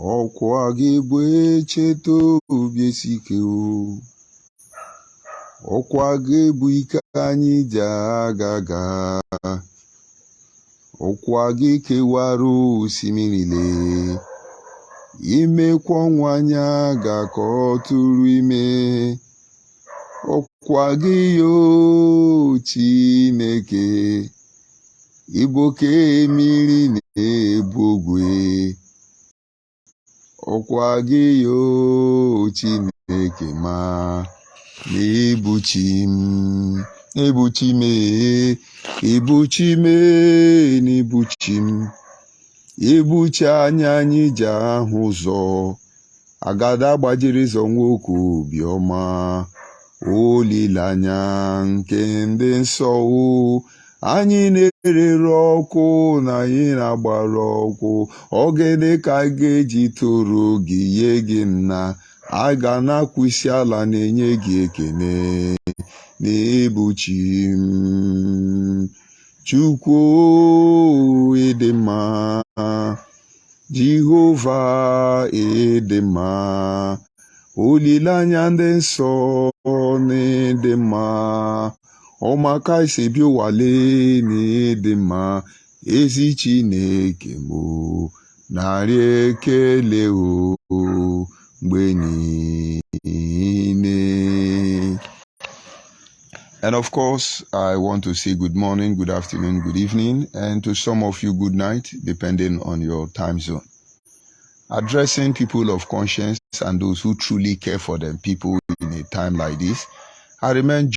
ọkwa ga-ebu echeta obi esike o. Ọkwa ga-ebu ike anyị ji aga. Ọkwa ga-ekewara osimiri le. Imekwa ọnwa anya ga ka ọ tụrụ ime. Ọkwa gị yo Chineke. Iboke mmiri na-ebu ogwe. Ọkwa gị yo Chineke ma na-ebuchi m. Ebuchi m, ebuchi m, na-ebuchi m. Ebuchi anya anyị ji ahụ ụzọ. Agada gbajiri zọ nwoke obiọma. Olileanya nke ndị nsọ o. Anyị na-erere ọkụ na anyị na-agbara ọkụ. Ogene ka a ga-eji toro gị nye gị nna. A ga na-akwụ isi ala na-enye gị ekene. Na-ebuchi m. Chukwu ịdị mma. Jehova ịdị mma. Olileanya ndị nsọ na-ịdị mma. Ọmaka isi bi ụwale na-ịdị mma. Ezi Chineke m narị ekele o mgbe niile. And of course, I want to say good morning, good afternoon, good evening, and to some of you, good night, depending on your time zone. Addressing people of conscience and those who truly care for them people in a time like this, I remain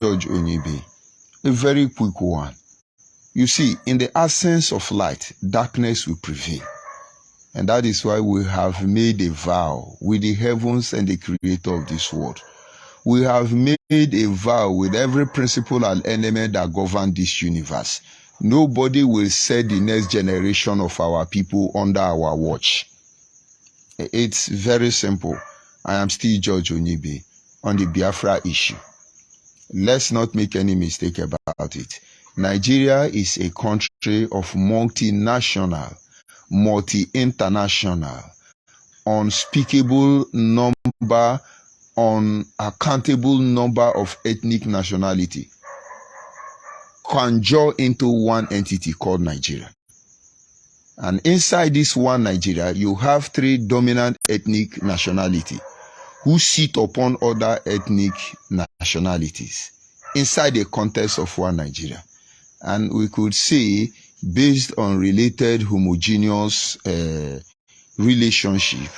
Judge ONYIBE, a very quick one. You see, in the absence of light, darkness will prevail. And that is why we have made a vow with the heavens and the creator of this world. We have made a vow with every principle and element that govern this universe. Nobody will set the next generation of our people under our watch. It's very simple. I am still Judge ONYIBE on the Biafra issue. Let's not make any mistake about it. Nigeria is a country of multinational, multi-international, unspeakable number, unaccountable number of ethnic nationality conjure into one entity called Nigeria. And inside this one Nigeria, you have three dominant ethnic nationality who sit upon other ethnic nationalities inside the context of one Nigeria. And we could say, based on related homogeneous relationship,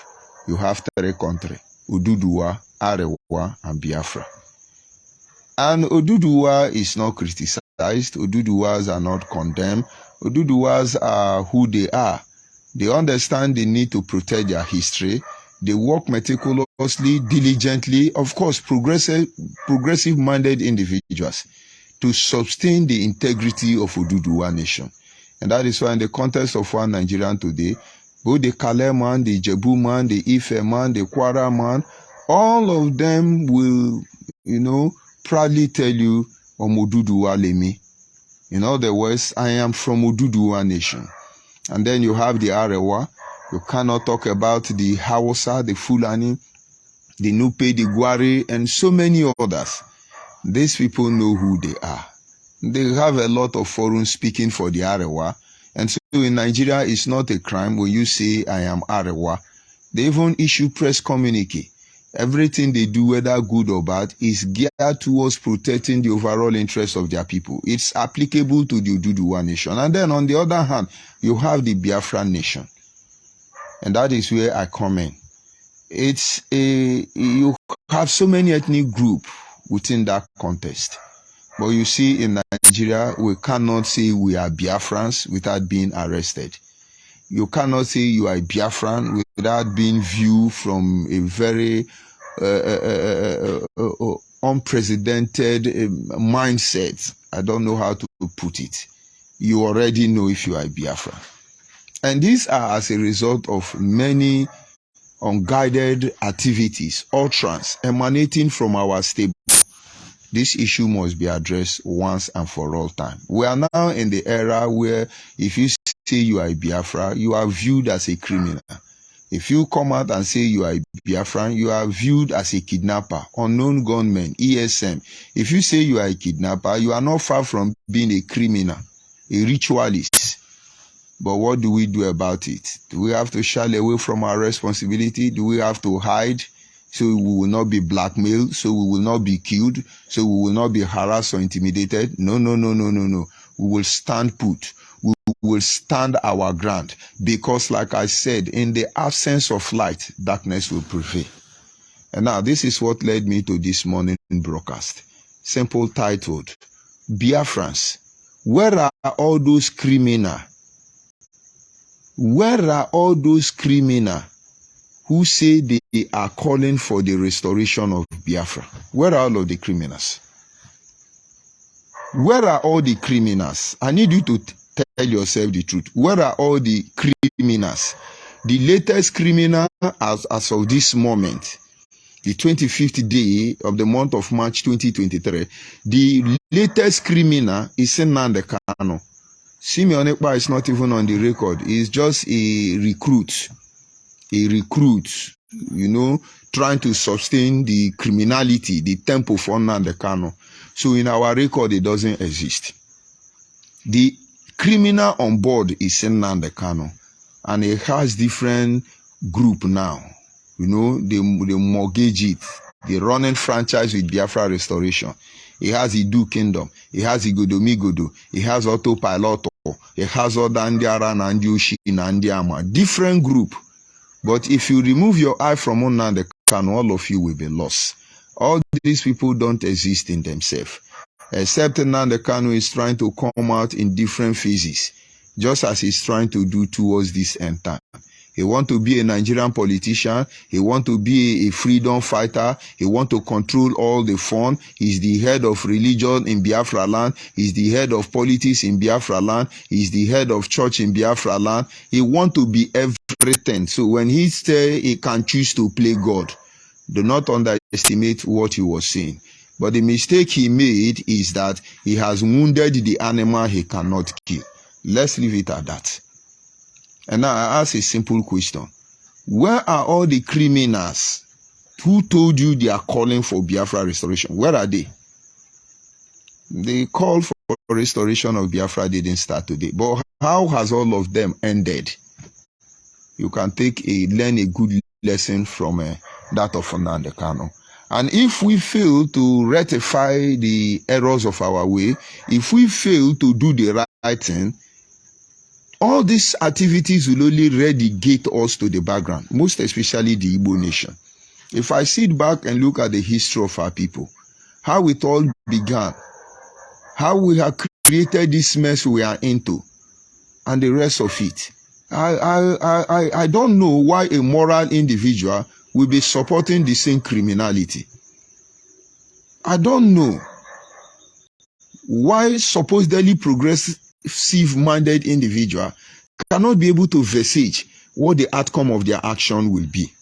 you have three countries: Oduduwa, Arewa, and Biafra. And Oduduwa is not criticized. Oduduwas are not condemned. Oduduwas are who they are. They understand the need to protect their history. They work meticulously, diligently, of course, progressive-minded individuals to sustain the integrity of Oduduwa nation. And that is why in the context of one Nigerian today, both the Kale man, the Jebu man, the Ife man, the Kwara man, all of them will, proudly tell you, Omoduduwa Lemi. In other words, I am from Oduduwa nation. And then you have the Arewa. You cannot talk about the Hausa, the Fulani, the Nupe, the Gwari, and so many others. These people know who they are. They have a lot of forums speaking for the Arewa. And so in Nigeria, it's not a crime when you say, I am Arewa. They even issue press communique. Everything they do, whether good or bad, is geared towards protecting the overall interests of their people. It's applicable to the Oduduwa nation. And then on the other hand, you have the Biafran nation. And that is where I come in. You have so many ethnic groups within that context. But you see, in Nigeria, we cannot say we are Biafrans without being arrested. You cannot say you are Biafran without being viewed from a very unprecedented mindset. I don't know how to put it. You already know if you are Biafran. And these are as a result of many unguided activities, utterance emanating from our stable. This issue must be addressed once and for all time. We are now in the era where if you say you are a Biafra, you are viewed as a criminal. If you come out and say you are a Biafran, you are viewed as a kidnapper, unknown gunman, ESM. If you say you are a kidnapper, you are not far from being a criminal, a ritualist. But what do we do about it? Do we have to shy away from our responsibility? Do we have to hide so we will not be blackmailed, so we will not be killed, so we will not be harassed or intimidated? No, no, no, no, no, no. We will stand put. We will stand our ground, because like I said, in the absence of light, darkness will prevail. And now this is what led me to this morning broadcast. Simple titled, Biafrans, where are all those criminals? Where are all those criminals who say they are calling for the restoration of Biafra? Where are all of the criminals? Where are all the criminals? I need you to tell yourself the truth. Where are all the criminals? The latest criminal as of this moment, the 25th day of the month of March 2023, the latest criminal is Nnamdi Kanu. Simeon Ekpa is not even on the record. He's just a recruit, you know, trying to sustain the criminality, the tempo for Nnamdi Kanu. So in our record, it doesn't exist. The criminal on board is Nnamdi Kanu, and it has different group now. You know, they mortgage it. They're running franchise with Biafra Restoration. It has Idu Kingdom. It has Igodomigodo. It has Autopilot. It has Odandiara, Nandioshi, Nandiama. Different group. But if you remove your eye from Nnamdi Kanu, all of you will be lost. All these people don't exist in themselves. Except Nnamdi Kanu is trying to come out in different phases, just as he's trying to do towards this end time. He wants to be a Nigerian politician. He wants to be a freedom fighter. He wants to control all the fun. He's the head of religion in Biafra land. He's the head of politics in Biafra land. He's the head of church in Biafra land. He wants to be everything. So when he says he can choose to play God, do not underestimate what he was saying. But the mistake he made is that he has wounded the animal he cannot kill. Let's leave it at that. And now I ask a simple question. Where are all the criminals who told you they are calling for Biafra restoration? Where are they? The call for restoration of Biafra didn't start today. But how has all of them ended? You can learn a good lesson from that of Nnamdi Kanu. And if we fail to rectify the errors of our way, if we fail to do the right thing, all these activities will only relegate us to the background, most especially the Igbo nation. If I sit back and look at the history of our people, how it all began, how we have created this mess we are into, and the rest of it, I don't know why a moral individual will be supporting the same criminality. I don't know why supposedly progressive-minded individual cannot be able to visage what the outcome of their action will be.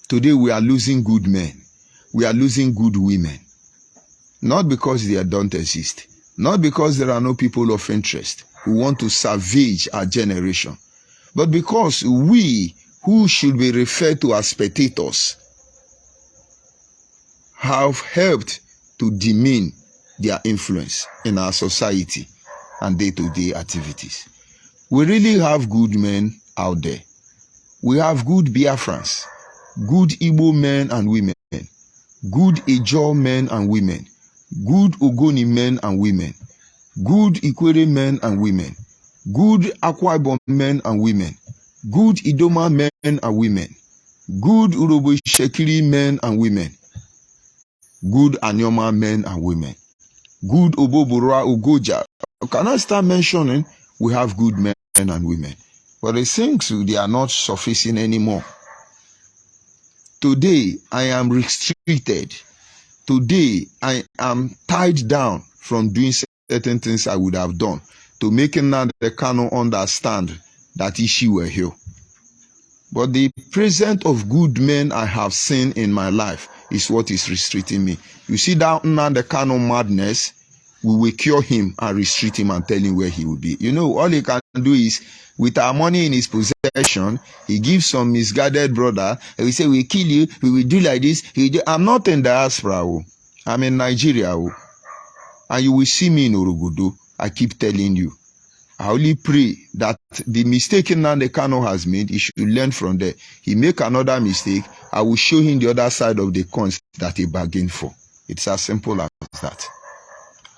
Today we are losing good men. We are losing good women. Not because they don't exist. Not because there are no people of interest who want to savage our generation. But because we, who should be referred to as spectators, have helped to demean their influence in our society and day-to-day activities. We really have good men out there. We have good Biafrans, good Igbo men and women, good Ijaw men and women, good Ogoni men and women, good Ikwere men and women, good Akwa Ibom men and women, good Idoma men and women, good Urobo Shekiri men and women, good Anyoma men and women, good Obobora Ugoja. Can I start mentioning? We have good men and women. But the things, they are not sufficing anymore. Today, I am restricted. Today, I am tied down from doing certain things I would have done to making Nnamdi Kanu understand that issue were here. But the presence of good men I have seen in my life is what is restricting me. You see that Nnamdi Kanu madness, we will cure him and restrict him and tell him where he will be. You know, all he can do is, with our money in his possession, he gives some misguided brother, and we say, we kill you, we will do like this. I'm not in diaspora. I'm in Nigeria. And you will see me in Orogodo. I keep telling you. I only pray that the mistake Nnamdi Kanu has made, he should learn from there. He make another mistake, I will show him the other side of the coins that he bargained for. It's as simple as that.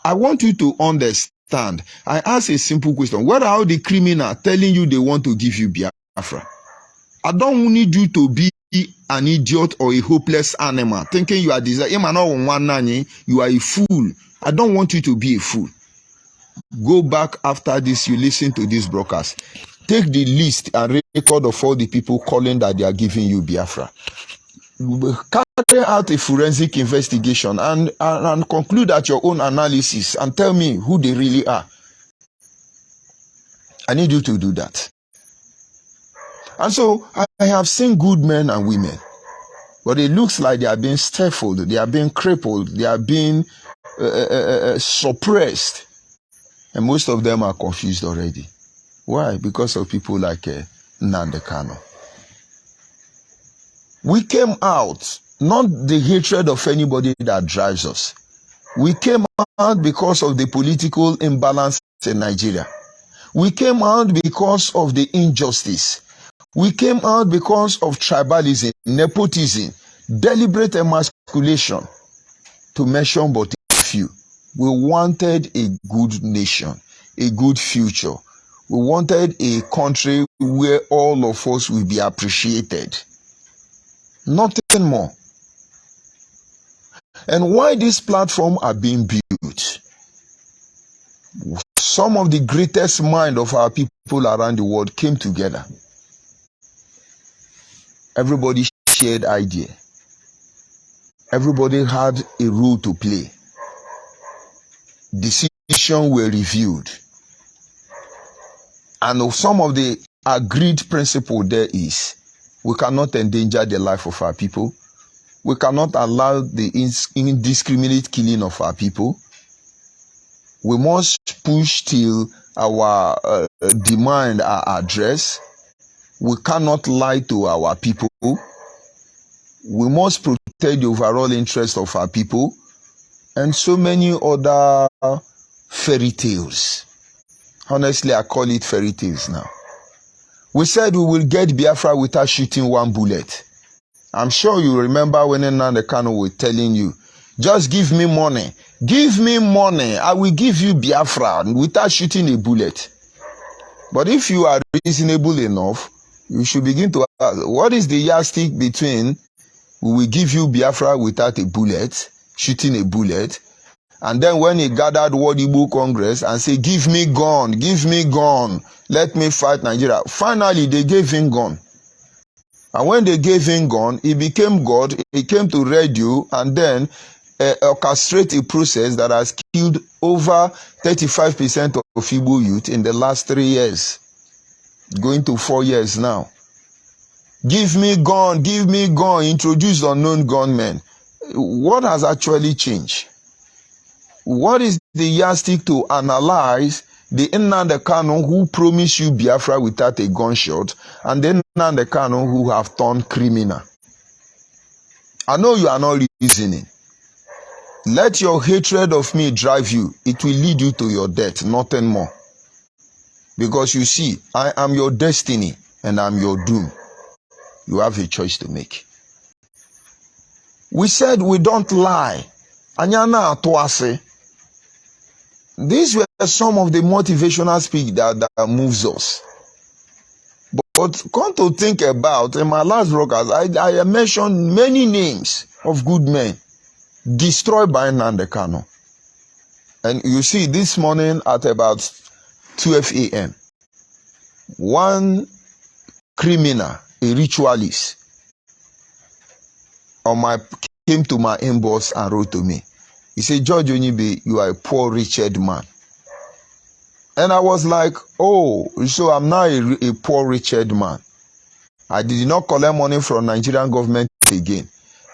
I want you to understand. I ask a simple question. What are the criminals telling you they want to give you Biafra? I don't need you to be an idiot or a hopeless animal, thinking you are you are a fool. I don't want you to be a fool. Go back after this, you listen to this broadcast. Take the list and record of all the people calling that they are giving you Biafra. Carry out a forensic investigation and conclude at your own analysis and tell me who they really are. I need you to do that. And so I have seen good men and women, but it looks like they are being stifled, they are being crippled, they are being suppressed. And most of them are confused already. Why? Because of people like Nnamdi Kanu. We came out, not the hatred of anybody that drives us. We came out because of the political imbalance in Nigeria. We came out because of the injustice. We came out because of tribalism, nepotism, deliberate emasculation, to mention but a few. We wanted a good nation, a good future. We wanted a country where all of us will be appreciated. Nothing more. And why these platforms are being built? Some of the greatest minds of our people around the world came together. Everybody shared idea. Everybody had a role to play. Decisions were reviewed. And some of the agreed principle there is, we cannot endanger the life of our people. We cannot allow the indiscriminate killing of our people. We must push till our demand are addressed. We cannot lie to our people. We must protect the overall interest of our people. And so many other fairy tales. Honestly, I call it fairy tales now. We said we will get Biafra without shooting one bullet. I'm sure you remember when Nnamdi Kanu was telling you, just give me money. Give me money. I will give you Biafra without shooting a bullet. But if you are reasonable enough, you should begin to ask, what is the yardstick between we will give you Biafra without a bullet, shooting a bullet, and then when he gathered ONYIBE Congress and said, give me gun, let me fight Nigeria. Finally, they gave him gun. And when they gave him gun, he became God. He came to radio and then orchestrate a process that has killed over 35% of Igbo youth in the last 3 years, going to 4 years now. Give me gun, introduce unknown gunmen. What has actually changed? What is the yardstick to analyze the Nnamdi Kanu who promised you Biafra without a gunshot and the Nnamdi Kanu who have turned criminal? I know you are not reasoning. Let your hatred of me drive you. It will lead you to your death, nothing more. Because you see, I am your destiny and I'm your doom. You have a choice to make. We said we don't lie. Anyana atuase. These were some of the motivational speech that moves us. But come to think about, in my last broadcast, I mentioned many names of good men destroyed by Nnamdi Kanu. And you see, this morning at about 12 a.m., one criminal, a ritualist, came to my inbox and wrote to me. He said, George ONYIBE, you are a poor, wretched man. And I was like, oh, so I'm now a poor, wretched man. I did not collect money from Nigerian government again.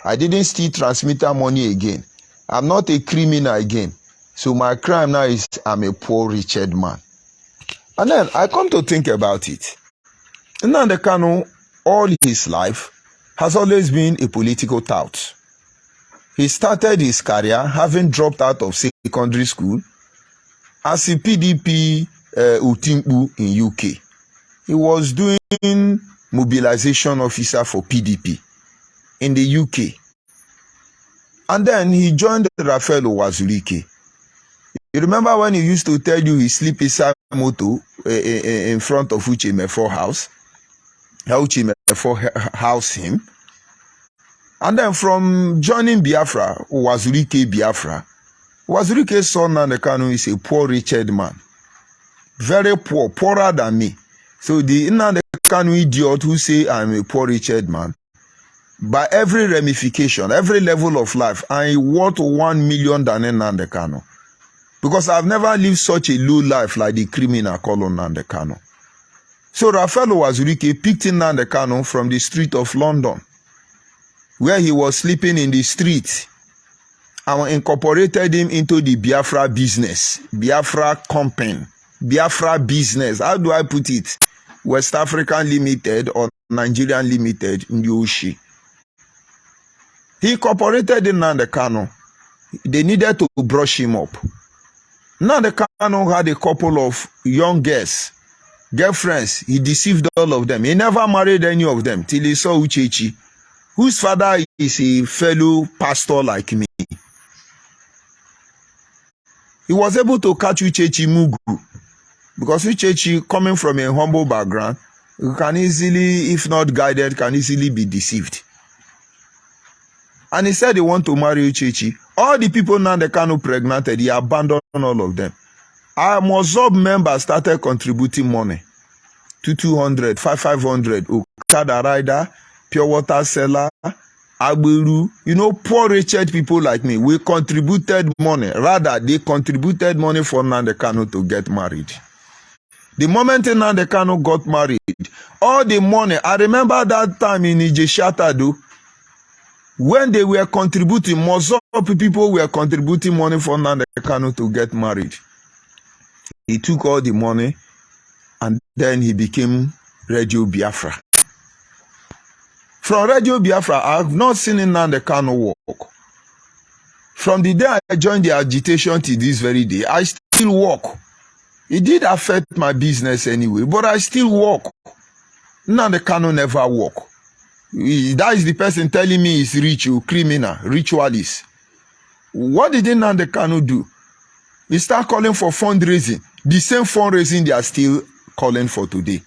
I didn't steal transmitter money again. I'm not a criminal again. So my crime now is I'm a poor, wretched man. And then I come to think about it. Nnamdi Kanu, all his life, has always been a political tout. He started his career having dropped out of secondary school as a PDP Utimpu in UK. He was doing mobilization officer for PDP in the UK. And then he joined Raphael Owazurike. You remember when he used to tell you he sleep inside motor in front of Uche Mefo house? How Uche Mefo house him? And then from joining Biafra, Owazurike Biafra, Owazurike's son Nnamdi Kanu is a poor wretched man. Very poor, poorer than me. So the Nnamdi Kanu idiot who say I'm a poor wretched man, by every ramification, every level of life, I worth 1 million than Nnamdi Kanu. Because I've never lived such a low life like the criminal called Nnamdi Kanu. So Raphael Owazurike picked Nnamdi Kanu from the street of London, where he was sleeping in the street, and incorporated him into the Biafra business, Biafra company, Biafra business. How do I put it? West African Limited or Nigerian Limited in Yoshi. He incorporated Nnamdi Kanu. They needed to brush him up. Nnamdi Kanu had a couple of young girlfriends. He deceived all of them. He never married any of them till he saw Uchechi, whose father is a fellow pastor like me. He was able to catch Uchechi Mugu, because Uchechi, coming from a humble background, can easily, if not guided, can easily be deceived. And he said he want to marry Uchechi. All the people Nnamdi Kanu pregnanted, he abandoned all of them. Our Mozob members started contributing money to 200, 500, Okada rider, pure water seller, Agburu, poor wretched people like me. We contributed money. Rather, they contributed money for Nnamdi Kanu to get married. The moment Nnamdi Kanu got married, all the money, I remember that time in Ijeshatado, when they were contributing, most of people were contributing money for Nnamdi Kanu to get married. He took all the money and then he became Radio Biafra. From Radio Biafra, I have not seen Nnamdi Kanu work. From the day I joined the agitation to this very day, I still work. It did affect my business anyway, but I still work. Nnamdi Kanu never work. That is the person telling me he's rich, criminal, ritualist. What did Nnamdi Kanu do? He started calling for fundraising. The same fundraising they are still calling for today.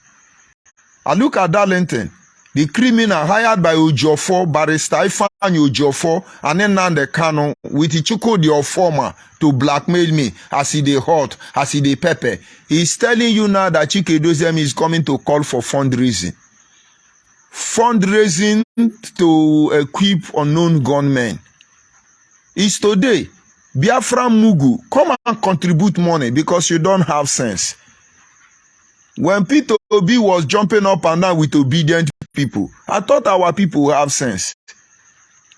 I look at Darlington, the criminal hired by Ojofo, barrister Ifeanyi Ojofo, and then Nnamdi Kanu with Ichuku the former to blackmail me as he dey hot, as he dey pepper. He's telling you now that Chike Dozem is coming to call for fundraising. Fundraising to equip unknown gunmen. Is today. Biafra Mugu, come and contribute money because you don't have sense. When Peter Obi was jumping up and down with obedient people, I thought our people have sense.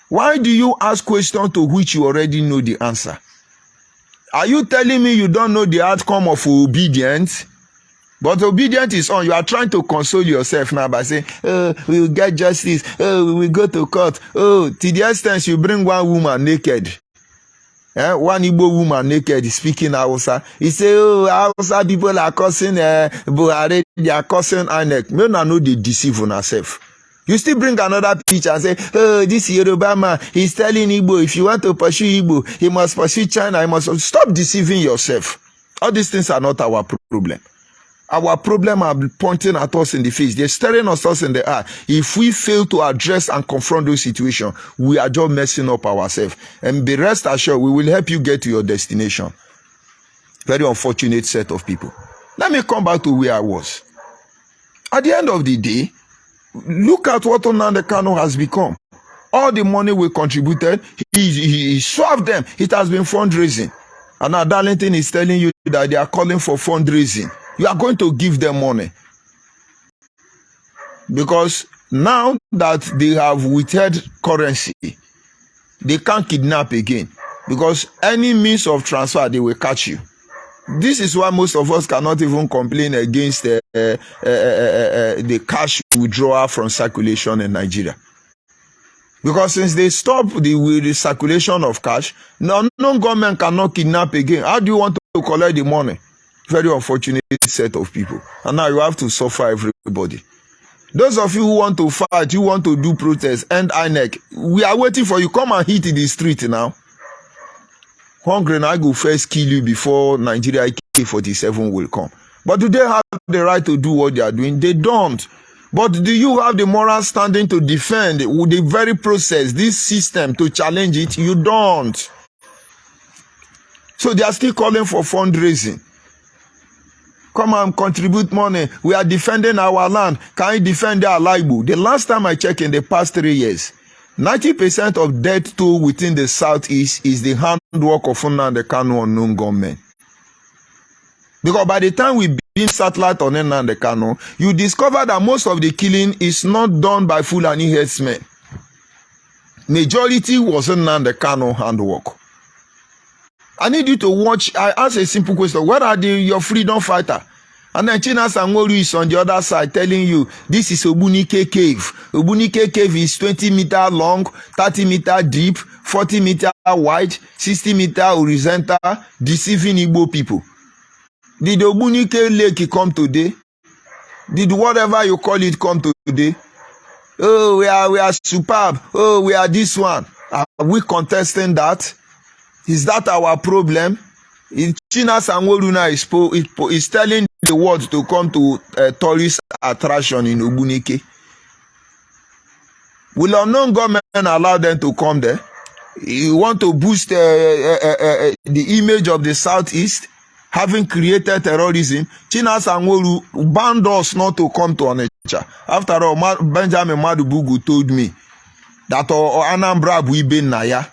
Why do you ask questions to which you already know the answer? Are you telling me you don't know the outcome of obedience? But obedience is on. You are trying to console yourself now by saying, oh, we will get justice. Oh, we will go to court. Oh, to the extent you bring one woman naked. One Igbo woman naked speaking Hausa. He say, oh, Hausa people are cursing Buhari, they are cursing INEC. Me no know they deceive on herself. You still bring another picture and say, oh, this Yoruba man, he's telling Igbo, if you want to pursue Igbo, he must pursue China, he must stop deceiving yourself. All these things are not our problem. Our problem are pointing at us in the face. They're staring at us in the eye. If we fail to address and confront those situations, we are just messing up ourselves. And be rest assured, we will help you get to your destination. Very unfortunate set of people. Let me come back to where I was. At the end of the day, look at what Nnamdi Kanu has become. All the money we contributed, he swapped them. It has been fundraising. And now Darlington is telling you that they are calling for fundraising. You are going to give them money. Because now that they have withheld currency, they can't kidnap again. Because any means of transfer, they will catch you. This is why most of us cannot even complain against the cash withdrawal from circulation in Nigeria. Because since they stop the circulation of cash, no government cannot kidnap again. How do you want to collect the money? Very unfortunate set of people. And now you have to suffer everybody. Those of you who want to fight, you want to do protests, and INEC, we are waiting for you. Come and hit the street now. Hungry now, I go first kill you before Nigeria AK-47 will come. But do they have the right to do what they are doing? They don't. But do you have the moral standing to defend the very process, this system, to challenge it? You don't. So they are still calling for fundraising. Come and contribute money. We are defending our land. Can you defend our ONYIBE? The last time I checked, in the past 3 years, 90% of death toll within the southeast is the handwork of Nnamdi Kanu unknown gunmen. Because by the time we beam satellite on Nnamdi Kanu, you discover that most of the killing is not done by Fulani herdsmen. Majority was Nnamdi Kanu handwork. I need you to watch. I ask a simple question. Where are your freedom fighter? And then China Sangoru is on the other side telling you this is Obunike Cave. Obunike Cave is 20 meters long, 30 meters deep, 40 meters wide, 60 meters horizontal, deceiving Igbo people. Did Obunike Lake come today? Did whatever you call it come today? Oh, we are superb. Oh, we are this one. Are we contesting that? Is that our problem? China Sangoru now is telling the world to come to a tourist attraction in Obunike. Will unknown government allow them to come there? You want to boost the image of the southeast, having created terrorism? China Sangoru banned us not to come to Onitsha. After all, Benjamin Madubugu told me that Anambra Buibe Naya.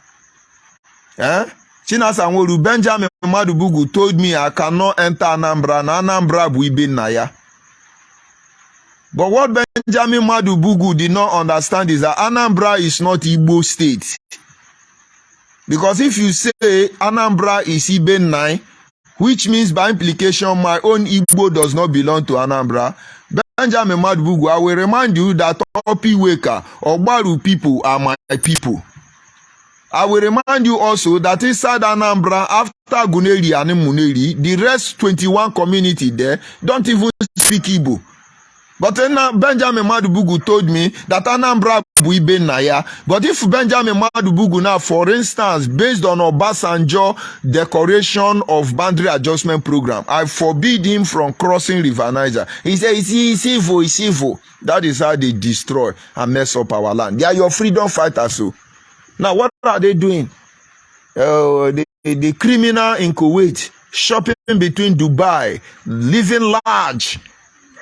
China Sangoru, Benjamin Madubugu told me I cannot enter Anambra, and Anambra Buibe Naya. But what Benjamin Madubugu did not understand is that Anambra is not Igbo state. Because if you say Anambra is Ibe Nai, which means by implication my own Igbo does not belong to Anambra, Benjamin Madubugu, I will remind you that Opiweka or Baru people are my people. I will remind you also that inside Anambra, after Guneri and Muneri, the rest 21 community there don't even speak Igbo. But then Benjamin Madubugu told me that Anambra Buibe Naya. But if Benjamin Madubugu now, for instance, based on Obasanjo declaration of boundary adjustment program, I forbid him from crossing River Niger. He said, it's evil, it's evil. That is how they destroy and mess up our land. They are your freedom fighters. So. Now, what are they doing? The criminal in Kuwait, shopping between Dubai, living large,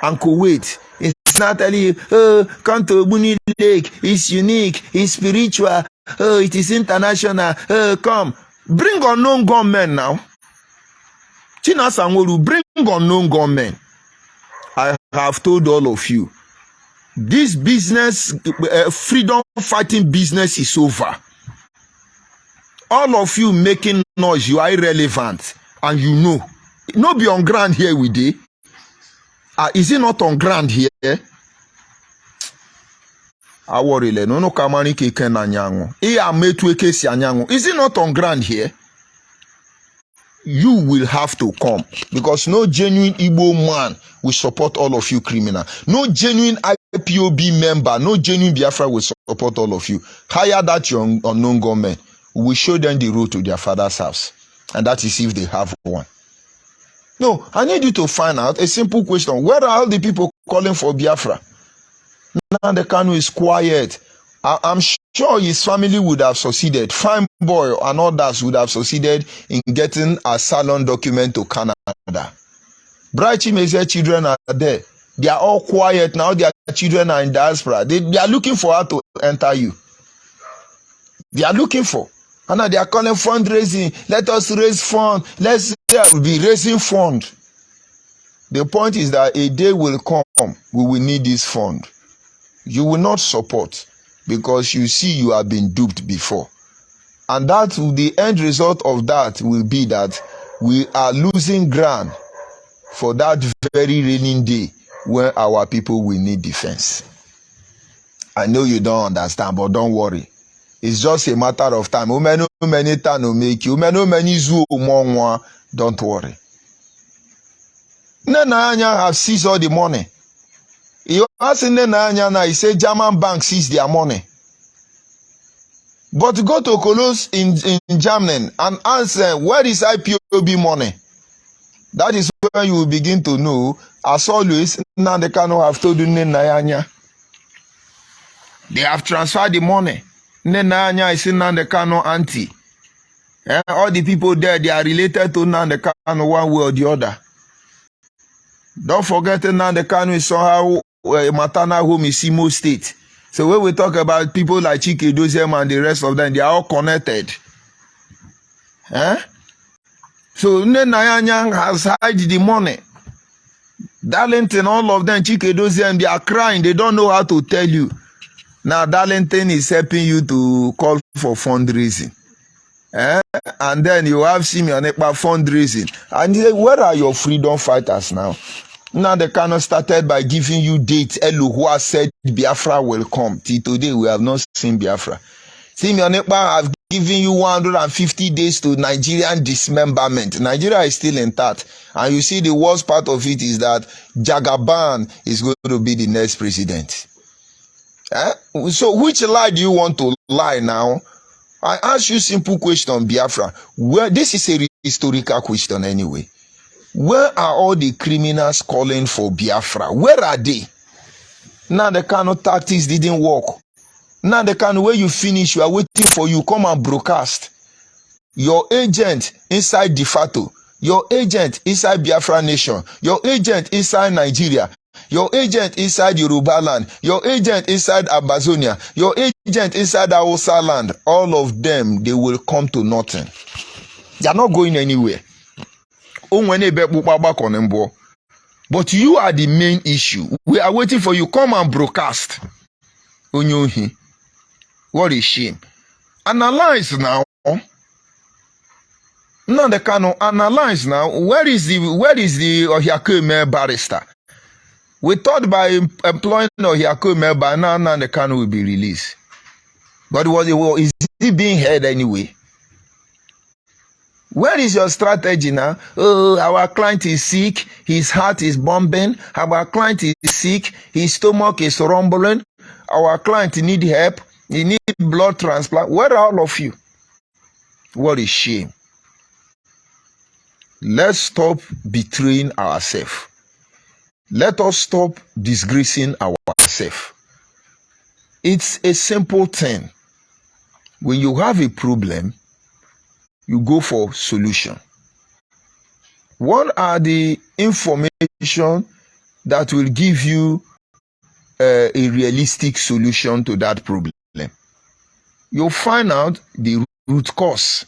and Kuwait. It's not telling you, oh, come to Buni Lake, it's unique, it's spiritual, oh, it is international, oh, come. Bring unknown gunmen now. China Sangoru, bring unknown gunmen. I have told all of you, this business, freedom fighting business is over. All of you making noise, you are irrelevant. And you know. No be on ground here with it. Is it not on ground here? I worry. No kamani keke na nyango. Is it not on ground here? You will have to come. Because no genuine Igbo man will support all of you criminal. No genuine IPOB member, no genuine Biafra will support all of you. Hire that your unknown government. We will show them the road to their father's house. And that is if they have one. No, I need you to find out a simple question. Where are all the people calling for Biafra? Nnamdi Kanu is quiet. I'm sure his family would have succeeded. Fine Boy and others would have succeeded in getting a asylum document to Canada. Bright Chimezie children are there. They are all quiet now. Their children are in diaspora. They are looking for her to enter you. They are looking for. And now they are calling fundraising. Let us raise fund. Let's be raising fund. The point is that a day will come. We will need this fund. You will not support because you see you have been duped before. And that the end result of that will be that we are losing ground for that very raining day when our people will need defense. I know you don't understand, but don't worry. It's just a matter of time. Many time will make you. Many zoo don't worry. Nenanya have seized all the money. You ask Nenanya now, he say German bank seized their money. But go to Cologne in Germany and ask them, where is IPOB money? That is when you will begin to know, as always, now they cannot have told you Nenanya. They have transferred the money. Nenanya is in Nandekano auntie. All the people there, they are related to Nandekano one way or the other. Don't forget Nandekano is somehow a maternal home in Simo State. So when we talk about people like Chike Dozem and the rest of them, they are all connected. So Nenanya has hid the money. Darlington, all of them, Chike Dozem, they are crying. They don't know how to tell you. Now, Darlington is helping you to call for fundraising. And then you have Simeon Ekpa fundraising. And you say, where are your freedom fighters now? Now, they cannot started by giving you dates. Elu, who has said Biafra will come. Till today, we have not seen Biafra. Simeon Ekpa have given you 150 days to Nigerian dismemberment. Nigeria is still intact. And you see, the worst part of it is that Jagaban is going to be the next president. So which lie do you want to lie now? I ask you simple question, Biafra. Where this is a historical question anyway. Where are all the criminals calling for Biafra? Where are they? Now the kind of tactics didn't work. Now the kind of way you finish, you are waiting for you. Come and broadcast. Your agent inside De Facto. Your agent inside Biafra Nation. Your agent inside Nigeria. Your agent inside Yoruba land, your agent inside Amazonia, your agent inside Hausa land, all of them, they will come to nothing. They are not going anywhere. But you are the main issue. We are waiting for you. Come and broadcast. What a shame. Analyze now. Now they cannot analyze now. Where is the Ohiakeme barrister? We thought by employing Ohiakeme by now the Kano will be released. But is it being heard anyway? Where is your strategy now? Oh, our client is sick, his heart is bombing, our client is sick, his stomach is rumbling, our client need help, he need blood transplant. Where are all of you? What a shame. Let's stop betraying ourselves. Let us stop disgracing ourselves. It's a simple thing. When you have a problem, you go for solution. What are the information that will give you a realistic solution to that problem? You'll find out the root cause.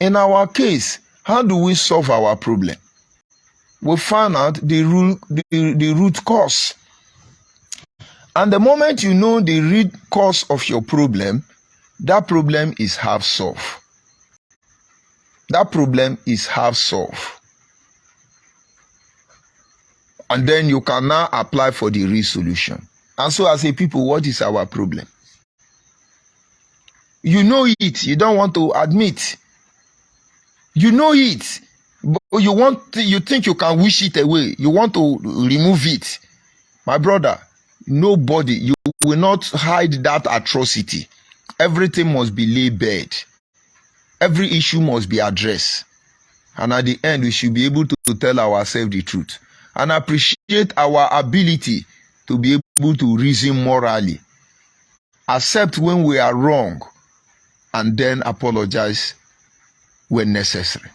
In our case, how do we solve our problem? We find out the root cause. And the moment you know the root cause of your problem, that problem is half solved. That problem is half solved. And then you can now apply for the real solution. And so as a people, what is our problem? You know it, you don't want to admit. You know it. But you think you can wish it away. You want to remove it. My brother, nobody, you will not hide that atrocity. Everything must be laid bare. Every issue must be addressed. And at the end, we should be able to tell ourselves the truth. And appreciate our ability to be able to reason morally. Accept when we are wrong. And then apologize when necessary.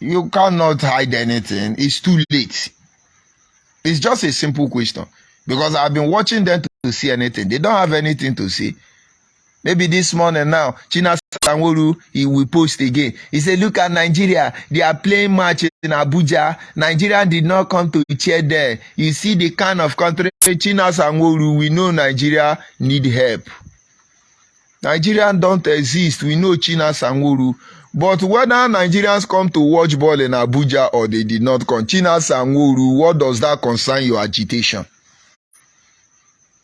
You cannot hide anything. It's too late. It's just a simple question. Because I've been watching them to see anything. They don't have anything to say. Maybe this morning now, China Sanwo-Olu, he will post again. He said, look at Nigeria. They are playing match in Abuja. Nigeria did not come to cheer there. You see the kind of country, China Sanwo-Olu, we know Nigeria need help. Nigerians don't exist. We know China Sanwo-Olu. But whether Nigerians come to watch ball in Abuja or they did not come, China Sanwo-Olu, what does that concern your agitation?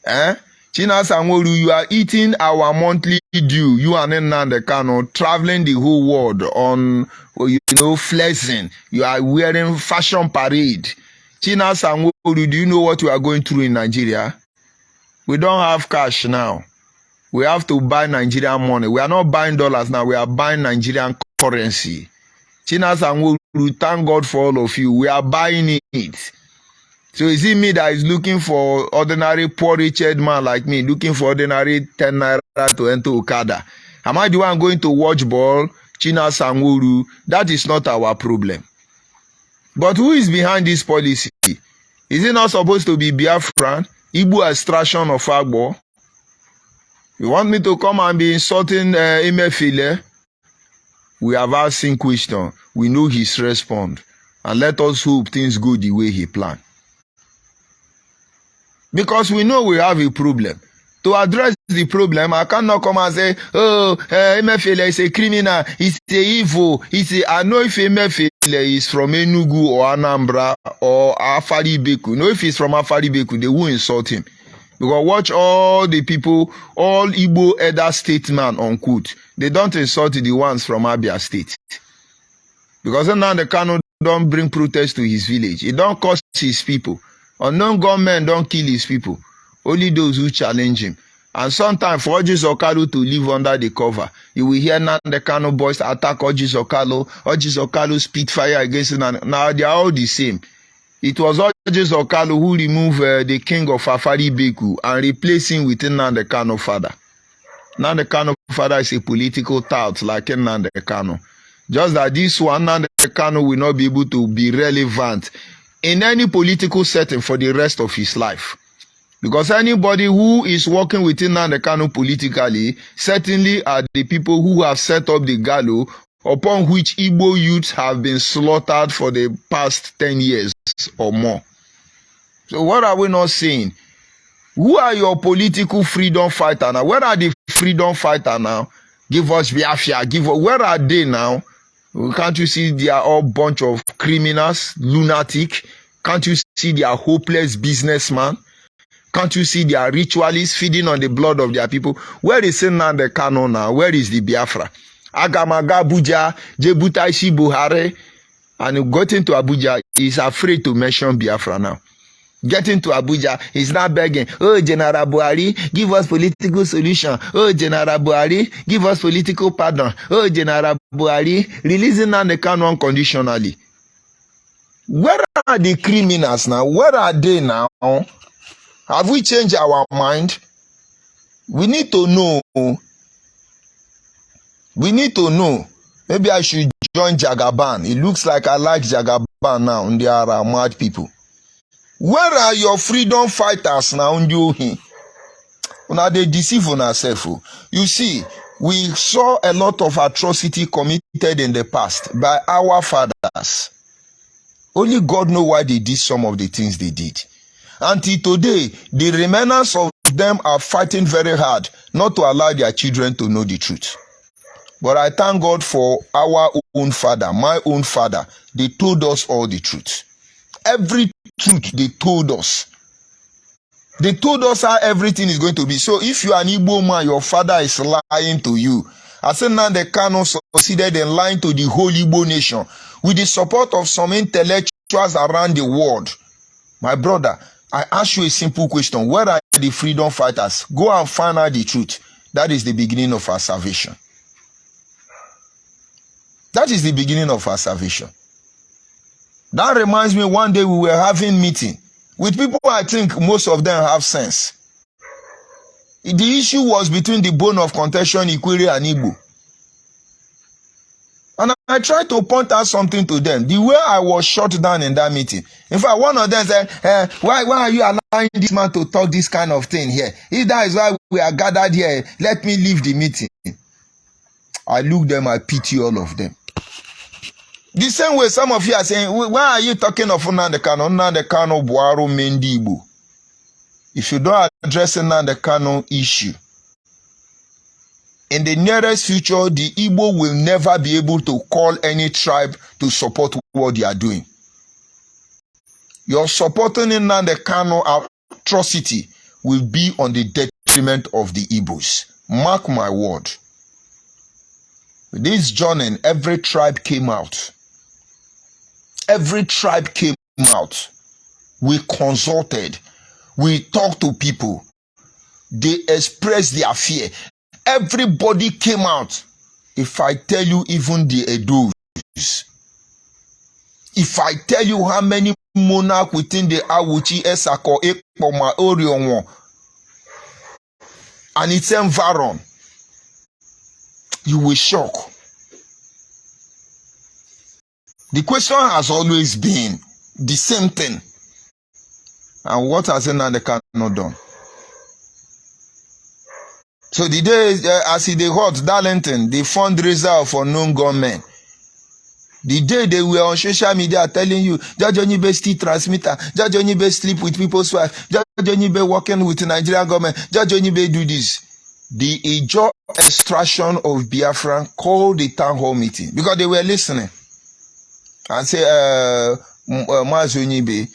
China Sanwo-Olu, you are eating our monthly due. You and Nnamdi Kanu traveling the whole world on, flexing. You are wearing fashion parade. China Sanwo-Olu, do you know what we are going through in Nigeria? We don't have cash now. We have to buy Nigerian money. We are not buying dollars now. We are buying Nigerian currency. China Sanwo-Olu, thank God for all of you. We are buying it. So is it me that is looking for ordinary poor rich man like me, looking for ordinary 10 naira to enter Okada? Am I the one going to watch ball? China Sanwo-Olu, that is not our problem. But who is behind this policy? Is it not supposed to be Biafran? Igbo extraction of Agbo? You want me to come and be insulting Emefiele? We have asked him question. We know his response. And let us hope things go the way he planned. Because we know we have a problem. To address the problem, I cannot come and say, oh, Emefiele is a criminal, he's a evil, I know if Emefiele is from Enugu or Anambra or Afaribeku. No, if he's from Afaribeku, they will insult him. Because watch all the people, all Igbo elder statesmen, unquote. They don't insult the ones from Abia State. Because Nnamdi Kanu don't bring protest to his village. He don't cost his people. Unknown gunmen don't kill his people. Only those who challenge him. And sometimes for Ojis Okalu to live under the cover, you will hear Nnamdi Kanu boys attack Ojis Okalu. Ojis Okalu spit fire against him. Now they are all the same. It was Ojis Okalu who removed the king of Afaribeku and replaced him with Nnamdi Kanu father. Nnamdi Kanu father is a political tout like Nnamdi Kanu. Just that this one, Nnamdi Kanu will not be able to be relevant in any political setting for the rest of his life. Because anybody who is working with Nnamdi Kanu politically certainly are the people who have set up the gallows upon which Igbo youths have been slaughtered for the past 10 years or more. So what are we not saying? Who are your political freedom fighters now? Where are the freedom fighters now? Give us Biafra. Where are they now? Can't you see they are all bunch of criminals, lunatic? Can't you see they are hopeless businessmen? Can't you see they are ritualists feeding on the blood of their people? Where is Nnamdi Kanu now? Where is the Biafra? Agamaga Abuja, Jebutaishi Buhari, and getting to Abuja is afraid to mention Biafra now. Getting to Abuja, he's not begging, oh, General Buhari, give us political solution. Oh, General Buhari, give us political pardon. Oh, General Buhari, releasing Nnamdi Kanu unconditionally. Where are the criminals now? Where are they now? Have we changed our mind? We need to know. We need to know. Maybe I should join Jagaban. It looks like I like Jagaban now. And they are mad people. Where are your freedom fighters now? Now they deceive on ourselves. You see, we saw a lot of atrocity committed in the past by our fathers. Only God knows why they did some of the things they did. Until today, the remnants of them are fighting very hard not to allow their children to know the truth. But I thank God for our own father, my own father. They told us all the truth. Every truth they told us. They told us how everything is going to be. So if you are an Igbo man, your father is lying to you. I said now the Kanu succeeded in lying to the whole Igbo nation with the support of some intellectuals around the world. My brother, I ask you a simple question. Where are the freedom fighters? Go and find out the truth. That is the beginning of our salvation. That is the beginning of our salvation. That reminds me, one day we were having meeting with people I think most of them have sense. The issue was between the bone of contention, Ikwere and Igbo. And I tried to point out something to them. The way I was shut down in that meeting. In fact, one of them said, why are you allowing this man to talk this kind of thing here? If that is why we are gathered here, let me leave the meeting. I look them, I pity all of them. The same way some of you are saying, why are you talking of Nnamdi Kanu? Nnamdi Kanu Buhari Mendi Igbo. If you don't address Nnamdi Kanu issue in the nearest future, the Igbo will never be able to call any tribe to support what they are doing. Your supporting Nnamdi Kanu atrocity will be on the detriment of the Igbos. Mark my word. This journey, every tribe came out. Every tribe came out. We consulted. We talked to people. They expressed their fear. Everybody came out. If I tell you, even the Edos, if I tell you how many monarchs within the Awuchi, Esako, Ekpoma, Orionwo, and its environment, you will shock. The question has always been the same thing. And what has Nnamdi Kanu done? So the day, as he hot Darlington, the fundraiser for known gunmen, the day they were on social media telling you, Judge ONYIBE still transmitter, Judge ONYIBE sleep with people's wife, Judge ONYIBE working with the Nigerian government, Judge ONYIBE do this. The Ijo extraction of Biafra called the town hall meeting because they were listening and say, Mas ONYIBE,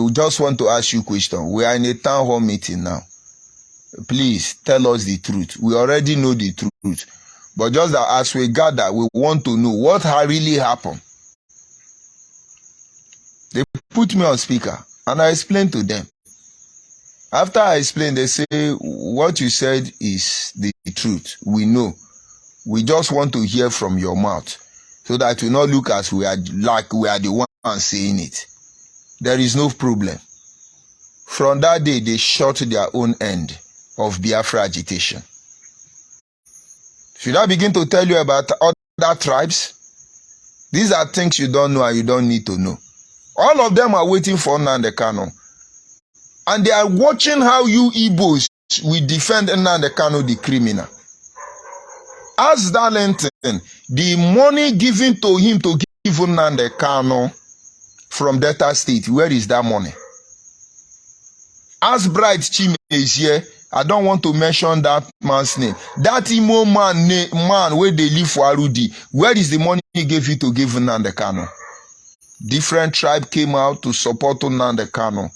we just want to ask you a question. We are in a town hall meeting now. Please tell us the truth. We already know the truth. But just that as we gather, we want to know what really happened. They put me on speaker and I explained to them. After I explained, they say, what you said is the truth. We know. We just want to hear from your mouth so that we not look as we are like we are the ones saying it. There is no problem. From that day, they shot their own end of Biafra agitation. Should I begin to tell you about other tribes? These are things you don't know and you don't need to know. All of them are waiting for Nnamdi Kanu. And they are watching how you Igbos will defend Nnamdi Kanu, the criminal. As Darlington, the money given to him to give Nnamdi Kanu from Delta State, where is that money? As Bright Chime is here, I don't want to mention that man's name. That Imo man where they live for Arudi, where is the money he gave you to give Nnamdi Kanu? Different tribe came out to support Nnamdi Kanu,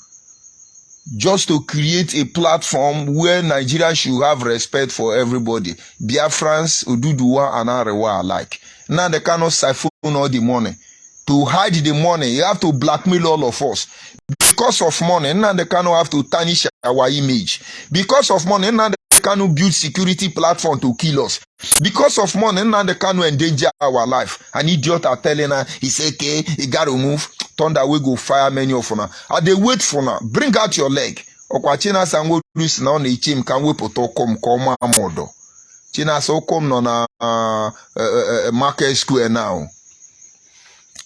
just to create a platform where Nigeria should have respect for everybody. Biafrans, Oduduwa, and Arewa alike. Nnamdi Kanu siphon all the money. To hide the money, you have to blackmail all of us. Because of money, Nnamdi Kanu have to tarnish our image. Because of money, Nnamdi Kanu build security platform to kill us. Because of money, Nnamdi Kanu endanger our life. An idiot are telling her, he say, okay, he got to move. Thunder we go fire many of now. And they wait for now. Bring out your leg. Okwachina sango lose now ne chim can we put come modo. China so come on Market Square now.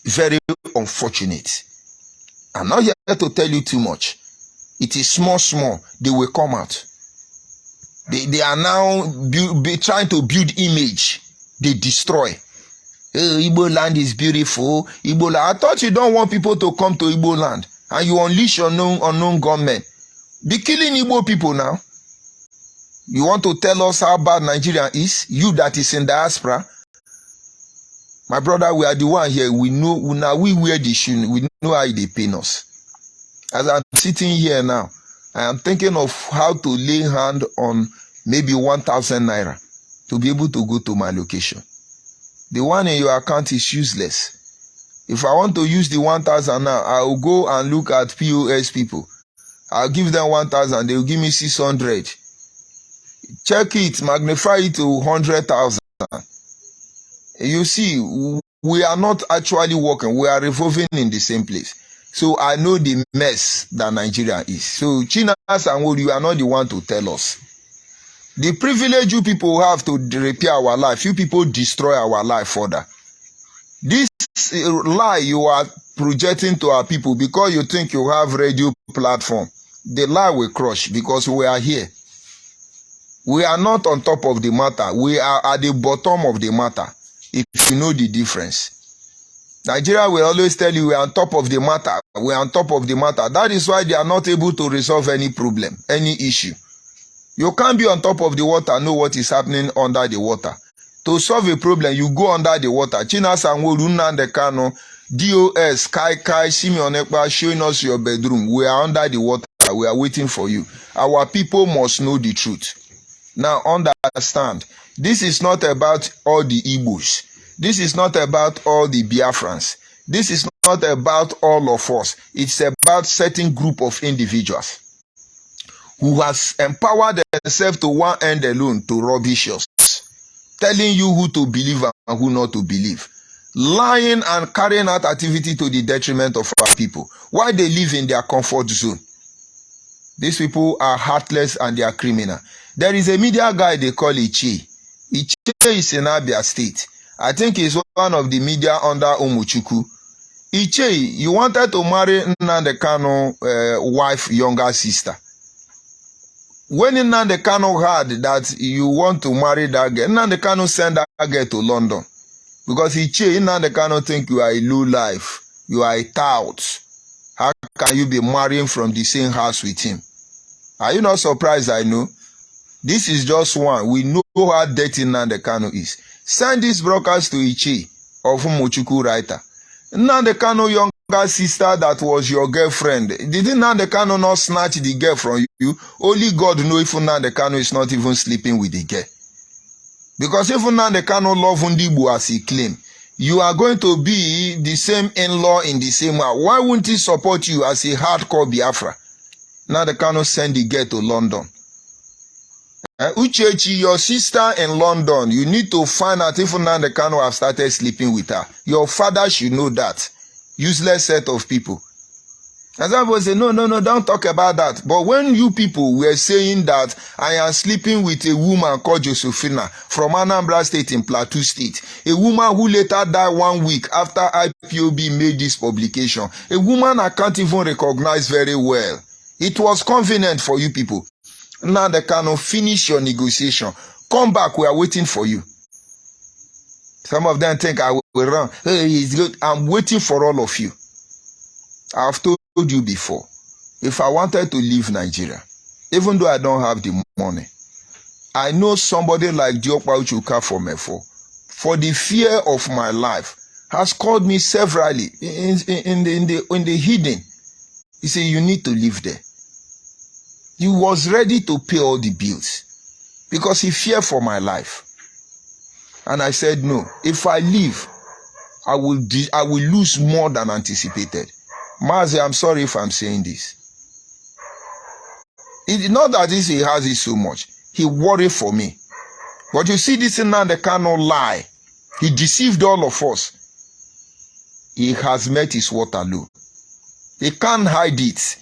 Very unfortunate. I'm not here to tell you too much. It is small. They will come out. They are now trying to build image. They destroy. Igbo land is beautiful. Igbo land. I thought you don't want people to come to Igbo land. And you unleash your unknown gunmen. Be killing Igbo people now. You want to tell us how bad Nigeria is? You that is in diaspora. My brother, we are the one here. We know now we wear the shoe. We know how they pain us. As I'm sitting here now, I am thinking of how to lay hand on maybe 1,000 naira to be able to go to my location. The one in your account is useless. If I want to use the 1,000 now, I will go and look at POS people. I'll give them 1,000. They will give me 600. Check it, magnify it to 100,000. You see, we are not actually working. We are revolving in the same place. So I know the mess that Nigeria is. So China and you are not the one to tell us. The privilege you people have to repair our life, you people destroy our life further. This lie you are projecting to our people because you think you have radio platform, the lie will crush because we are here. We are not on top of the matter. We are at the bottom of the matter. If you know the difference. Nigeria will always tell you we are on top of the matter. We are on top of the matter. That is why they are not able to resolve any problem, any issue. You can't be on top of the water, know what is happening under the water. To solve a problem, you go under the water. Chinasa Nworu Nnamdi Kanu, DOS, Kai, Simeon Ekpa, showing us your bedroom. We are under the water. We are waiting for you. Our people must know the truth. Now, understand, this is not about all the Igbos. This is not about all the Biafrans. This is not about all of us. It's about certain group of individuals who has empowered themselves to one end alone to rubbish us, telling you who to believe and who not to believe, lying and carrying out activity to the detriment of our people, while they live in their comfort zone. These people are heartless and they are criminal. There is a media guy they call Iche. Iche is in Abia State. I think he's one of the media under Umuchukwu. Iche, you wanted to marry Nnamdi Kanu wife, younger sister. When Nnamdi Kanu heard that you want to marry that girl, Nnamdi Kanu sent that girl to London. Because Iche, Nnamdi Kanu think you are a low life. You are a tout. How can you be marrying from the same house with him? Are you not surprised? I know. This is just one. We know how dirty Nnamdi Kanu is. Send this broadcast to Iche of Umuchukwu writer. Nnamdi Kanu younger sister that was your girlfriend. Didn't Nnamdi Kanu not snatch the girl from you? Only God knows if Nnamdi Kanu is not even sleeping with the girl. Because if Nnamdi Kanu love Ndigbo as he claim, you are going to be the same in-law in the same house. Why wouldn't he support you as a hardcore Biafra? Nnamdi Kanu send the girl to London. Uchechi, your sister in London, you need to find out if Nnamdi Kanu have started sleeping with her. Your father should know that. Useless set of people. As I was saying, no, don't talk about that. But when you people were saying that I am sleeping with a woman called Josephina from Anambra State in Plateau State, a woman who later died 1 week after IPOB made this publication, a woman I can't even recognize very well. It was convenient for you people. Now they cannot finish your negotiation. Come back, we are waiting for you. Some of them think I will run. Hey, he's good. I'm waiting for all of you. I've told you before, if I wanted to leave Nigeria, even though I don't have the money, I know somebody like Diokpa Uchuka from Efo, for the fear of my life, has called me severally in the hidden. He said, you need to live there. He was ready to pay all the bills because he feared for my life. And I said, no, if I leave, I will lose more than anticipated. Mazi, I'm sorry if I'm saying this. It's not that he has it so much. He worried for me. But you see this Nnamdi Kanu lie. He deceived all of us. He has met his Waterloo. He can't hide it.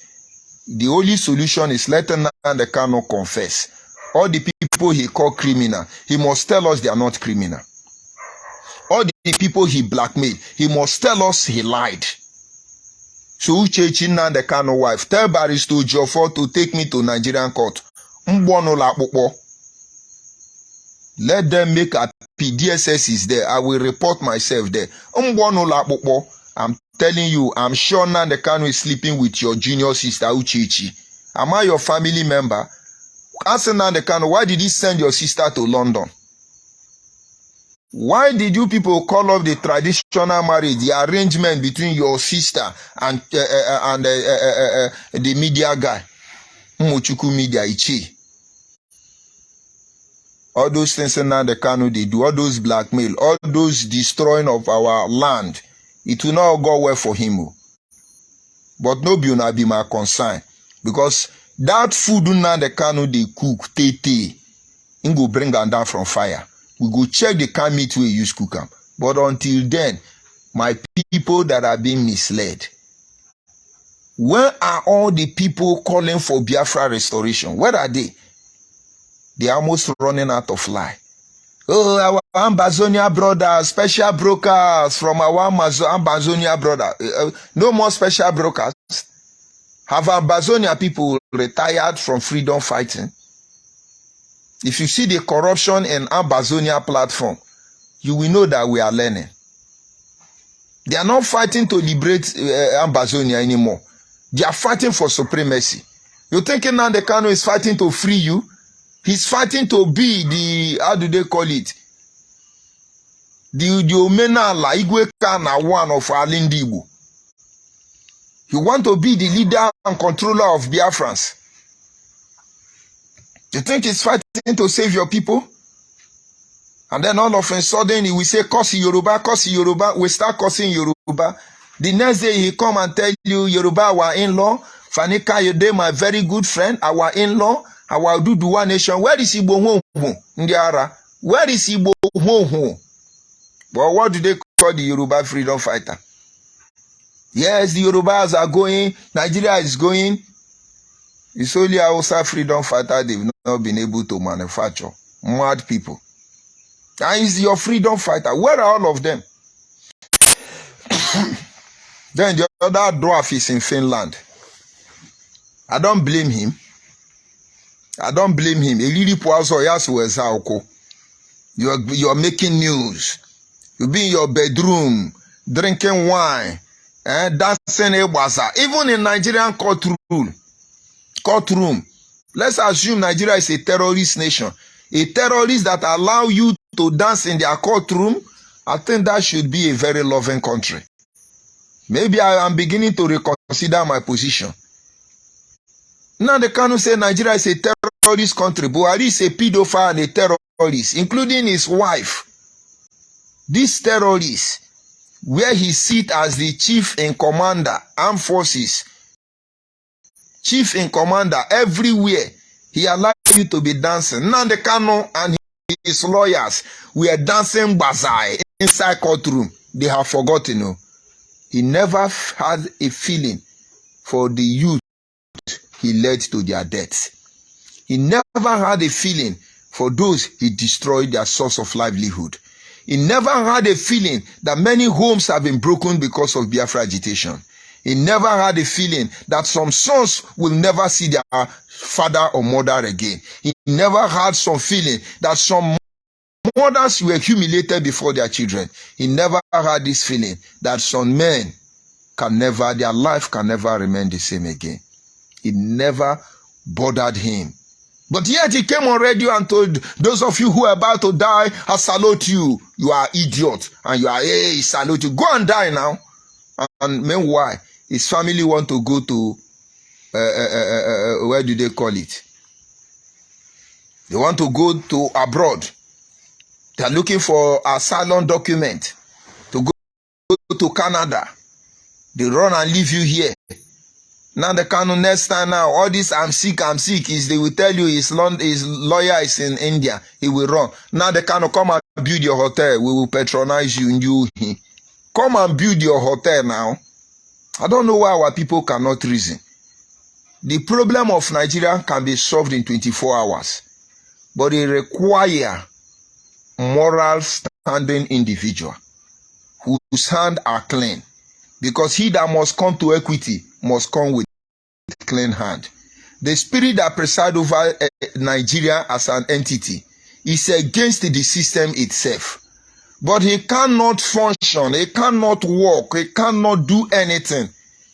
The only solution is let Nnamdi Kanu confess. All the people he called criminal, he must tell us they are not criminal. All the people he blackmailed, he must tell us he lied. So Uchechi Nnamdi Kanu wife, tell Barrister Jofo to take me to Nigerian court. Let them make a PDSS is there. I will report myself there. I'm telling you, I'm sure Nnamdi Kanu is sleeping with your junior sister Uchechi. Am I your family member? Ask Nnamdi Kanu, why did he send your sister to London? Why did you people call off the traditional marriage, the arrangement between your sister and the media guy? Umuchukwu media, Ichi. All those things Nnamdi Kanu they do, all those blackmail, all those destroying of our land, it will not go well for him. But no be my concern. Because that food Nnamdi Kanu they cook, tete, he go bring them down from fire. We go check the kind meat we use cook them. But until then, my people that are being misled, where are all the people calling for Biafra restoration? Where are they? They are almost running out of lie. Oh, our Ambazonia brothers, special brokers from our Ambazonia brother. No more special brokers. Have Ambazonia people retired from freedom fighting? If you see the corruption in Ambazonia platform, you will know that we are learning. They are not fighting to liberate Ambazonia anymore. They are fighting for supremacy. You think Nnamdi Kanu is fighting to free you? He's fighting to be the, how do they call it? The Omenala Igwe Kana one of Alindibu. You want to be the leader and controller of Biafrans. You think he's fighting to save your people? And then all of a sudden he will say, curse Yoruba, we start cursing Yoruba. The next day he come and tell you, Yoruba, our in-law, Fanika Yode, my very good friend, our in-law, our Duduwa nation. Where is Igbo Ndiara? Where is Igbo But what do they call the Yoruba freedom fighter? Yes, the Yorubas are going, Nigeria is going. It's only Hausa freedom fighter they've not been able to manufacture. Mad people. And is your freedom fighter. Where are all of them? Then the other dwarf is in Finland. I don't blame him. I don't blame him. You're making news. You be in your bedroom, drinking wine, dancing a bazaar. Even in Nigerian courtroom. Let's assume Nigeria is a terrorist nation. A terrorist that allow you to dance in their courtroom, I think that should be a very loving country. Maybe I am beginning to reconsider my position. Now they cannot say Nigeria is a terrorist country. Buhari is a pedophile and a terrorist, including his wife. This terrorist, where he sits as the chief in commander, armed forces, chief in commander, everywhere, he allowed you to be dancing. Now the Kano and his lawyers were dancing bazaar inside courtroom. They have forgotten. No? He never had a feeling for the youth he led to their deaths. He never had a feeling for those he destroyed their source of livelihood. He never had a feeling that many homes have been broken because of Biafra agitation. He never had a feeling that some sons will never see their father or mother again. He never had some feeling that some mothers were humiliated before their children. He never had this feeling that some men their life can never remain the same again. It never bothered him. But yet he came on radio and told those of you who are about to die, I salute you. You are idiot. And you are, hey, salute you. Go and die now. And meanwhile, his family want to go to, where do they call it? They want to go to abroad. They are looking for asylum document to go to Canada. They run and leave you here. Now the Kano next time now, all this I'm sick is they will tell you his lawyer is in India. He will run. Now the Kano come and build your hotel. We will patronize you. Come and build your hotel now. I don't know why our people cannot reason. The problem of Nigeria can be solved in 24 hours. But it requires moral standing individual whose hands are clean. Because he that must come to equity must come with clean hand. The spirit that presides over Nigeria as an entity is against the system itself. But he cannot function, he cannot walk, he cannot do anything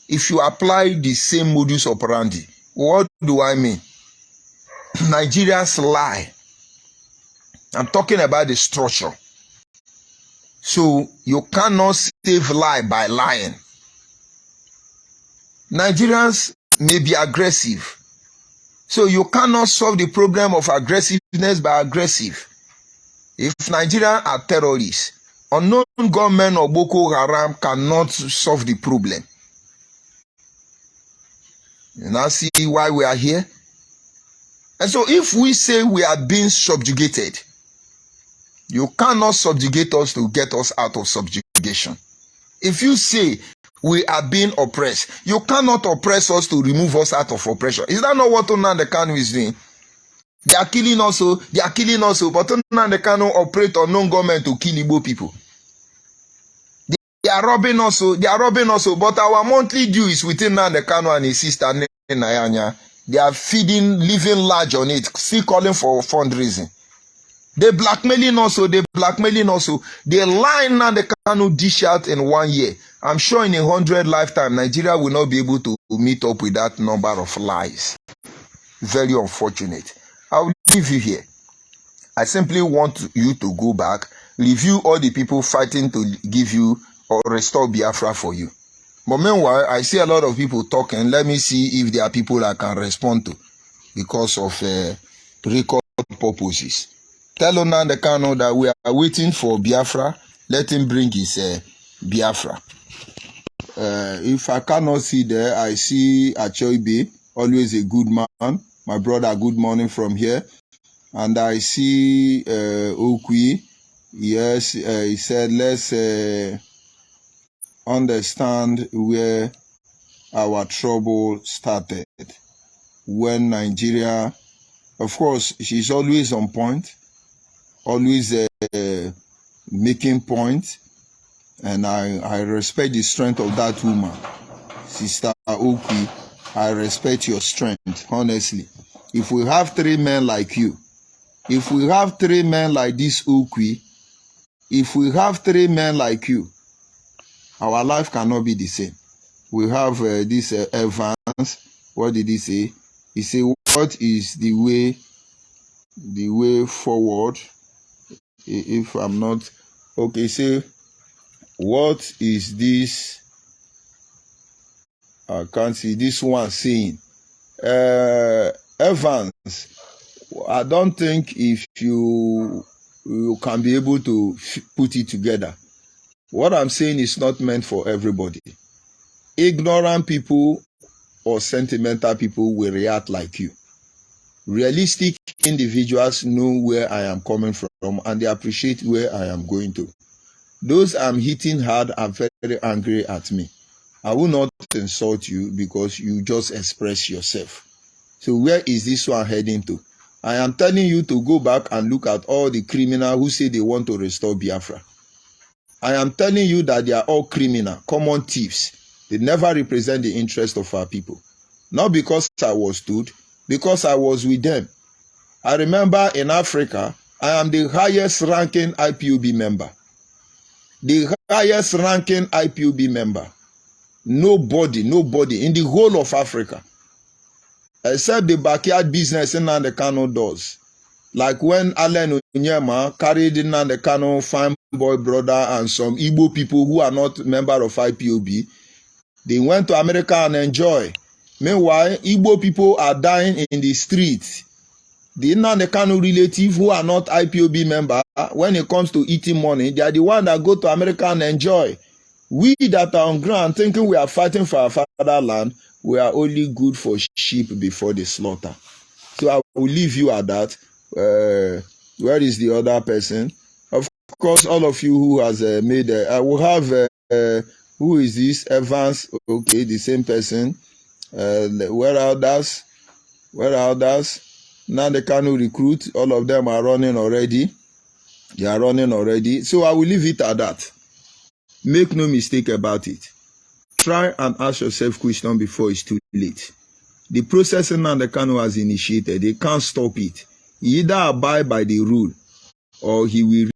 if you apply the same modus operandi. What do I mean? Nigerians lie. I'm talking about the structure. So you cannot save lie by lying. Nigerians may be aggressive. So you cannot solve the problem of aggressiveness by aggressive. If Nigerians are terrorists, unknown gunmen or Boko Haram cannot solve the problem. You now see why we are here? And so if we say we are being subjugated, you cannot subjugate us to get us out of subjugation. If you say we are being oppressed, you cannot oppress us to remove us out of oppression. Is that not what Nnamdi Kanu is doing? They are killing us, but Nnamdi Kanu operate unknown government to kill Igbo people. They are robbing us, but our monthly due is within Nnamdi Kanu and his sister Nayanya. They are living large on it, still calling for fundraising. They blackmailing also. They lie Nnamdi Kanu dish out in 1 year. I'm sure in 100 lifetime, Nigeria will not be able to meet up with that number of lies. Very unfortunate. I'll leave you here. I simply want you to go back, review all the people fighting to give you or restore Biafra for you. But meanwhile, I see a lot of people talking. Let me see if there are people I can respond to because of record purposes. Tell Nnamdi Kanu that we are waiting for Biafra. Let him bring his Biafra. If I cannot see there, I see ONYIBE, always a good man. My brother, good morning from here. And I see Okwi. Yes, he said, let's understand where our trouble started. When Nigeria, of course, she's always on point, always making point. And I respect the strength of that woman. Sister Okwi, I respect your strength, honestly. If we have 3 men like you, if we have 3 men like this Okwi, if we have 3 men like you, our life cannot be the same. We have this Evans. What did he say? He said, what is the way forward? If I'm not okay, say, what is this? I can't see this one saying. Evans, I don't think if you can be able to put it together. What I'm saying is not meant for everybody. Ignorant people or sentimental people will react like you. Realistic individuals know where I am coming from and they appreciate where I am going to. Those I'm hitting hard are very angry at me. I will not insult you because you just express yourself. So where is this one heading to? I am telling you to go back and look at all the criminals who say they want to restore Biafra. I am telling you that they are all criminal, common thieves. They never represent the interest of our people. Not because I was told, because I was with them. I remember in Africa, I am the highest ranking IPOB member. The highest ranking IPOB member. Nobody in the whole of Africa, except the backyard business Nnamdi Kanu does. Like when Allen Onyema carried Nnamdi Kanu fine boy brother and some Igbo people who are not member of IPOB, they went to America and enjoy. Meanwhile, Igbo people are dying in the streets. The Nnamdi Kanu relative who are not IPOB member, when it comes to eating money, they are the ones that go to America and enjoy. We that are on ground thinking we are fighting for our fatherland, we are only good for sheep before the slaughter. So I will leave you at that. Where is the other person? Of course, all of you who has made, I will have, who is this? Evans, okay, the same person. Where are others? Where are others? Now they can recruit, all of them are running already. They are running already. So I will leave it at that. Make no mistake about it. Try and ask yourself questions before it's too late. The process Nnamdi Kanu has initiated, they can't stop it. He either abide by the rule or he will